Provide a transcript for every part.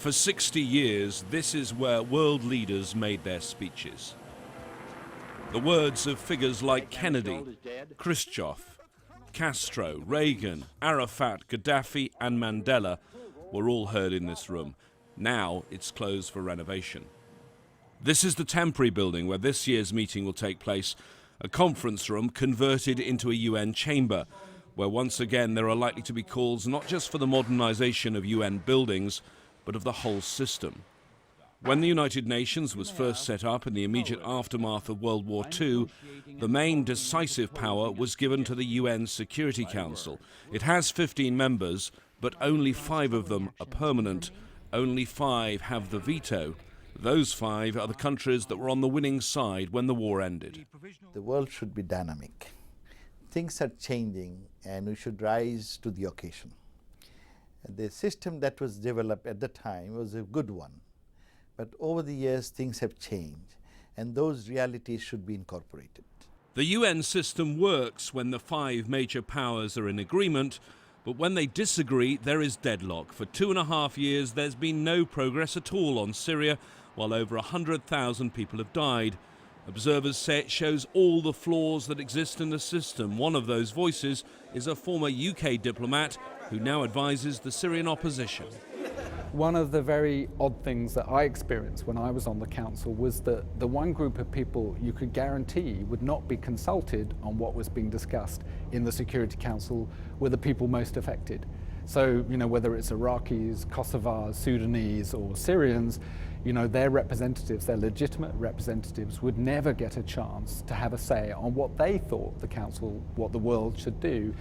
For 60 years, this is where world leaders made their speeches. The words of figures like Kennedy, Khrushchev, Castro, Reagan, Arafat, Gaddafi and Mandela were all heard in this room. Now it's closed for renovation. This is the temporary building where this year's meeting will take place, a conference room converted into a UN chamber, where once again there are likely to be calls not just for the modernisation of UN buildings, but of the whole system. When the United Nations was first set up in the immediate aftermath of World War II, the main decisive power was given to the UN Security Council. It has 15 members, but only 5 of them are permanent. Only 5 have the veto. Those 5 are the countries that were on the winning side when the war ended. The world should be dynamic. Things are changing and we should rise to the occasion. The system that was developed at the time was a good one, but over the years things have changed and those realities should be incorporated. The UN system works when the 5 major powers are in agreement, but when they disagree there is deadlock. For 2.5 years there's been no progress at all on Syria, while over 100,000 people have died. Observers say it shows all the flaws that exist in the system. One of those voices is a former UK diplomat who now advises the Syrian opposition. One of the very odd things that I experienced when I was on the council was that the one group of people you could guarantee would not be consulted on what was being discussed in the Security Council were the people most affected. So, whether it's Iraqis, Kosovars, Sudanese or Syrians, their representatives, their legitimate representatives, would never get a chance to have a say on what they thought the council, what the world should do.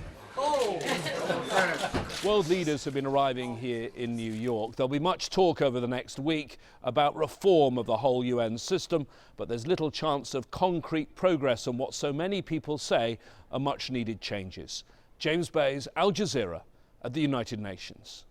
World leaders have been arriving here in New York. There'll be much talk over the next week about reform of the whole UN system, but there's little chance of concrete progress on what so many people say are much needed changes. James Bays, Al Jazeera at the United Nations.